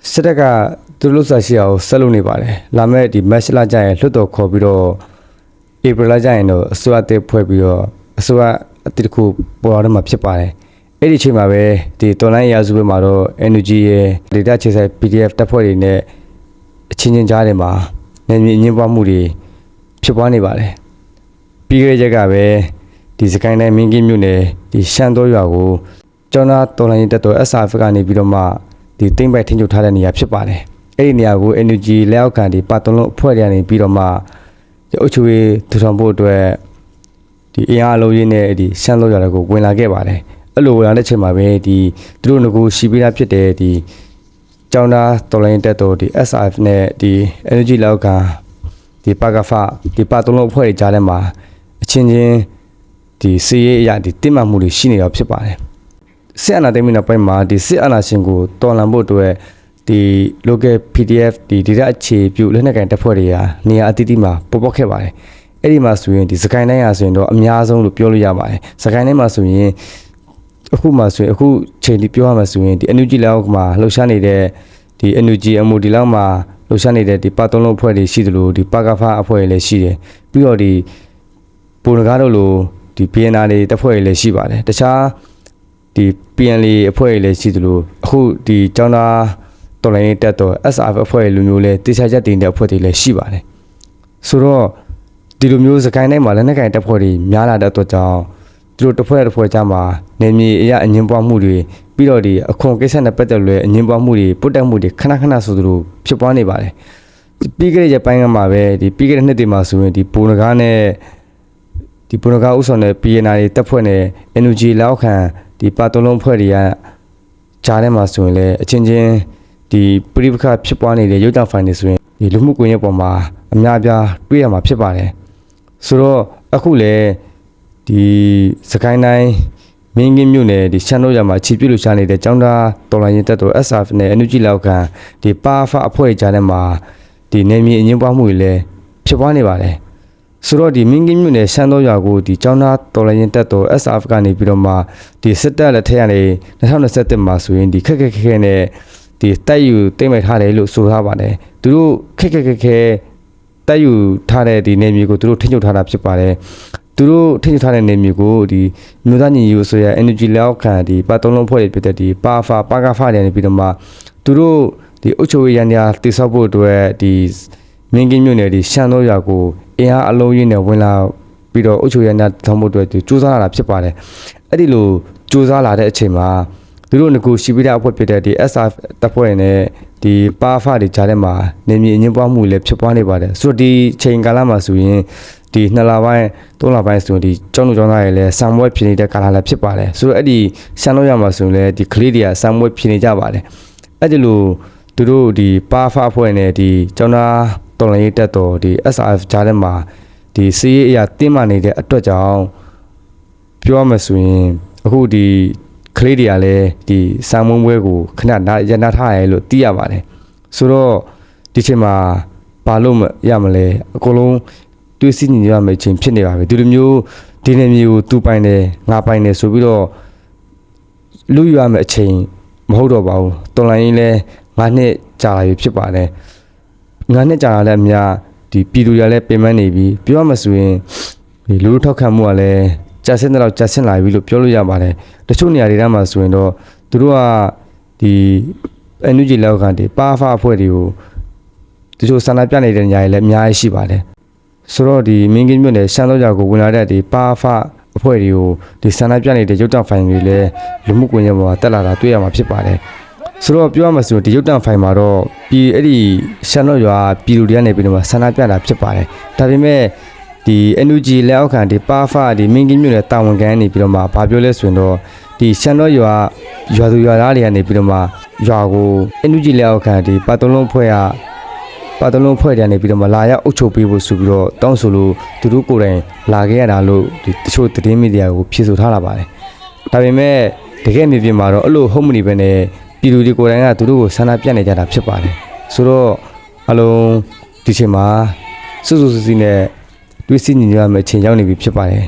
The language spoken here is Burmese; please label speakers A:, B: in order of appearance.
A: စစ်တပ်ကသူတို့ဆက်ရှိအောင်ဆက်လုပ်နေပါတယ်လာမဲ့ဒီ match လာကြရင်လွတ်တော်ခေါ်ပြီးတော့ April လာကြရင်တော့အစိုးရအသစ်ဖွဲ့ပြီးတော့အစိုးရအသစ်တစ်ခုပေါ်လာမှာဖြစ်ပါတယ်အဲ့ဒီအချိန်မှာပဲဒီတော်လိုင်းရာစုဘက်မှာတော့ energy ရဲ့ data ချေဆိုင် PDF တပ်ဖွဲ့တွေနဲ့အချင်းချင်းကြားထဲမှာနေမြေအငင်းပွားမှုတွေဖြစ်ပွားနေပါတယ်ပြီးခဲ့တဲ့ရက်ကပဲဒီစကိုင်းတိုင်းမင်းကင်းမြို့နယ်ဒီရှမ်းတော်ရွာကိုကျောင်းသားတော်လိုင်းတပ်တော် SRF ကနေပြီးတော့မှဒီတိမ့်ပိုက်ထင်းချုပ်ထားတဲ့နေရာဖြစ်ပါတယ်အဲ့ဒီနေရာကို energy လက်အောက်ခံဒီပါတုံးလုံးအဖွဲ့တွေကနေပြီးတော့မှအုပ်ချုပ်ရေးထူထောင်ဖို့အတွက်ဒီအင်အားလုံးရင်းနဲ့ဒီရှမ်းတော်ရွာတွေကိုဝင်လာခဲ့ပါတယ်အဲ့လိုဝင်လာတဲ့ချိန်မှာပဲဒီသူတို့ငကိုရှိပေးတာဖြစ်တဲ့ဒီကျောင်းသားတော်လိုင်းတပ်တော်ဒီ SRF နဲ့ဒီ energy လက်အောက်ခံဒီပါကဖဒီပါတုံးလုံးအဖွဲ့တွေကြားထဲမှာအချင်းချင်းဒီစီးရဲအရာဒီတိမှတ်မှုတွေရှိနေတော့ဖြစ်ပါတယ်စစ်အာဏာသိမ်းပြီးနောက်ပိုင်းမှာဒီစစ်အာဏာရှင်ကိုတော်လှန်ဖို့အတွက်ဒီ local PDF ဒီဒေသအခြေပြုလက်နက်ကိုင်တပ်ဖွဲ့တွေဟာနေရာအသီးသီးမှာပေါ်ပေါက်ခဲ့ပါတယ်အဲ့ဒီမှာဆိုရင်ဒီစကိုင်းတိုင်းဟာဆိုရင်တော့အများဆုံးလို့ပြောလို့ရပါတယ်စကိုင်းတိုင်းမှာဆိုရင်အခုချိန်ဒီပြောရမှာဆိုရင်ဒီ energy လောက်မှာလှုပ်ရှားနေတဲ့ဒီ energy MOD လောက်မှာလှုပ်ရှားနေတဲ့ဒီပါတုံးလုံးအဖွဲ့တွေရှိသလိုဒီပါကဖအဖွဲ့တွေလည်းရှိတယ်ပြီးတော့ဒီပုံနကားတို့လိုဒီ PNR တွေတပ်ဖွဲ့တွေလည်းရှိပါတယ်တခြားဒီ PNL အဖွဲ့တွေလည်းရှိသလိုအခုဒီကျောင်းသားတော်လိုင်းတပ်တော် SRF အဖွဲ့လူမျိုးလည်းတေချာချက်တင်တဲ့အဖွဲ့တွေလည်းရှိပါတယ်ဆိုတော့ဒီလိုမျိုးစကိုင်းတိုင်းမှာလက်နက်ကိုင်တပ်ဖွဲ့တွေများလာတဲ့အတွက်ကြောင့်သူတို့တစ်ဖွဲ့ကြားမှာနေမြေအရာအငင်းပွားမှုတွေပြီးတော့ဒီအခွန်ကိစ္စနဲ့ပတ်သက်လို့အငင်းပွားမှုတွေပုတ်တက်မှုတွေခဏဆိုသလိုဖြစ်ပွားနေပါတယ်ပြီးခဲ့တဲ့ရက်ပိုင်းကမှာပဲဒီပြီးခဲ့တဲ့နှစ်တွေမှာဆိုရင်ဒီပုံနကားနဲ့ဒီပုံနကားဥဆောင်တဲ့ PNR တွေတပ်ဖွဲ့နဲ့ energy လောက်ခံဒီပါတုံးလုံးဖွဲ့တွေကကြားထဲမှာဆိုရင်လည်းအချင်းချင်းဒီပရိပခဖြစ်ပွားနေတဲ့ရုပ်သံဖိုင်တွေဆိုရင်ဒီလူမှုကွန်ရက်ပေါ်မှာအများအပြားတွေ့ရမှာဖြစ်ပါတယ်ဆိုတော့အခုလည်းဒီစကိုင်းတိုင်းမင်းကင်းမြို့နယ်ဒီရှမ်းတော်ရွာမှာခြေပြုတ်လို့ရှာနေတဲ့ကျောင်းသားတော်လိုင်းရင်တပ်တော် SRF နဲ့ energy လောက်ခံဒီပါဖအဖွဲ့ကြားထဲမှာဒီနေမြေအငင်းပွားမှုတွေလည်းဖြစ်ပွားနေပါတယ်ဆိုတော့ဒီမင်းကင်းမြို့နယ်ရှမ်းတော်ရွာကိုဒီကျောင်းသားတော်လိုင်းရင်တပ်တော် SRF ကနေပြီးတော့မှဒီစစ်တပ်လက်ထက်ကနေ2021မှာဆိုရင်ဒီခက်နဲ့ဒီတိုက်ယူတိမ့်မဲ့ထားတယ်လို့ဆိုထားပါတယ်သူတို့ခက်တိုက်ယူထားတဲ့ဒီနေမြေကိုသူတို့ထိန်းချုပ်ထားတာဖြစ်ပါတယ်သူတို့ထိန်းချုပ်ထားတဲ့နေမြေကိုဒီမြို့သားညီယူဆိုရ energy လောက်ခံဒီပါတုံးလုံးဖွဲ့တွေဖြစ်တဲ့ဒီပါကဖတွေနေပြီးတော့မှသူတို့ဒီအုပ်ချုပ်ရေးရန်ရာတိဆောက်ဖို့အတွက်ဒီမင်းကင်းမြို့နယ်ဒီရှမ်းတော်ရွာကိုအင်အားအလုံးရင်းနဲ့ဝင်လာပြီးတော့အုပ်ချုပ်ရေးရန်ရာထောင်ဖို့အတွက်စူးစမ်းလာတာဖြစ်ပါတယ်အဲ့ဒီလိုစူးစမ်းလာတဲ့အချိန်မှာသူတို့ငကိုရှိပြီးတဲ့အဖွဲ့ဖြစ်တဲ့ဒီ SRF တပ်ဖွဲ့နဲ့ဒီပါဖတွေကြားထဲမှာနေမြေအငင်းပွားမှုလည်းဖြစ်ပွားနေပါတယ်ဆိုတော့ဒီချိန်ကာလမှာဆိုရင်ဒီ2လပိုင်း3လပိုင်းဆိုရင်ဒီကျောင်းသူကျောင်းသားတွေလည်းဆံမွဲဖြစ်နေတဲ့ကာလလည်းဖြစ်ပါတယ်ဆိုတော့အဲ့ဒီရှမ်းလို့ရမှာဆိုရင်လည်းဒီကလေးတွေကဆံမွဲဖြစ်နေကြပါတယ်အဲ့ဒီလိုသူတို့ဒီပါဖအဖွဲ့နဲ့ဒီကျောင်းသားတော်လိုင်းတပ်တော်ဒီ SRF ကြားထဲမှာဒီစီးရေးအရာတင်းမာနေတဲ့အတွက်ကြောင့်ပြောရမှာဆိုရင်အခုဒီကလေးတွေကလည်းဒီဆံမွဲပွဲကိုခဏရနာထားရလို့သိရပါတယ်ဆိုတော့ဒီချိန်မှာဘာလို့မရမလဲအကုန်လုံးတွေးစီညီရမယ့်အချိန်ဖြစ်နေပါပြီဒီလိုမျိုးဒီနေမျိုးကိုသူပိုင်တယ်ငါပိုင်တယ်ဆိုပြီးတော့လူရမယ့်အချိန်မဟုတ်တော့ပါဘူးတော်လိုင်းရင်လည်း9နှစ်ကြာလာပြီဖြစ်ပါတယ်9နှစ်ကြာလာလည်းအများဒီပြည်သူတွေလည်းပြင်ပန်းနေပြီပြောမှဆိုရင်ဒီလူထောက်ခံမှုကလည်းကြာစင်းတော့ကြာစင်းလာပြီလို့ပြောလို့ရပါတယ်တချို့နေရာတွေမှာဆိုရင်တော့သူတို့ကဒီ energy လောက်ခံဒီပါဖအဖွဲ့တွေကိုတချို့ဆန္ဒပြနေတဲ့နေရာတွေလည်းအများကြီးရှိပါတယ်ဆိုတော့ဒီမင်းကင်းမြို့နယ်ရှမ်းတော်ရွာကိုဝင်လာတဲ့ဒီပါဖအဖွဲ့တွေကိုဒီဆန္ဒပြနေတဲ့ရုပ်တံဖိုင်တွေလည်းလူမှုကွန်ရက်ပေါ်မှာတက်လာတာတွေ့ရမှာဖြစ်ပါတယ်ဆိုတော့ပြောရမှာဆိုဒီရုပ်တံဖိုင်မှာတော့ဒီအဲ့ဒီရှမ်းတော်ရွာပြည်သူတွေကနေပြီးတော့ဆန္ဒပြတာဖြစ်ပါတယ်ဒါပေမဲ့ဒီ energy လက်အောက်ခံဒီပါဖဒီမင်းကင်းမြို့နယ်တာဝန်ခံနေပြီးတော့မှဘာပြောလဲဆိုရင်တော့ဒီရှမ်းတော်ရွာသူရွာသားတွေကနေပြီးတော့မှရွာကို energy လက်အောက်ခံဒီပါတုံးလုံးဖွဲ့တွေနေပြီးတော့မလာရအုပ်ချုပ်ပေးဖို့ဆိုပြီးတော့တောင်းဆိုလို့သူတို့ကိုယ်တိုင်လာခဲ့ရတာလို့ဒီတချို့သတင်းမီဒီယာကိုဖြေဆိုထားလာပါတယ်ဒါပေမဲ့တကယ်မြေပြင်မှာတော့အဲ့လိုဟုတ်မနေပဲနဲ့ပြည်သူတွေကိုယ်တိုင်ကသူတို့ကိုဆန္ဒပြနေကြတာဖြစ်ပါတယ်ဆိုတော့အလုံးဒီချိန်မှာစွတ်စွတ်စီးနဲ့တွေးစီညီရမယ့်အချိန်ရောက်နေပြီဖြစ်ပါတယ်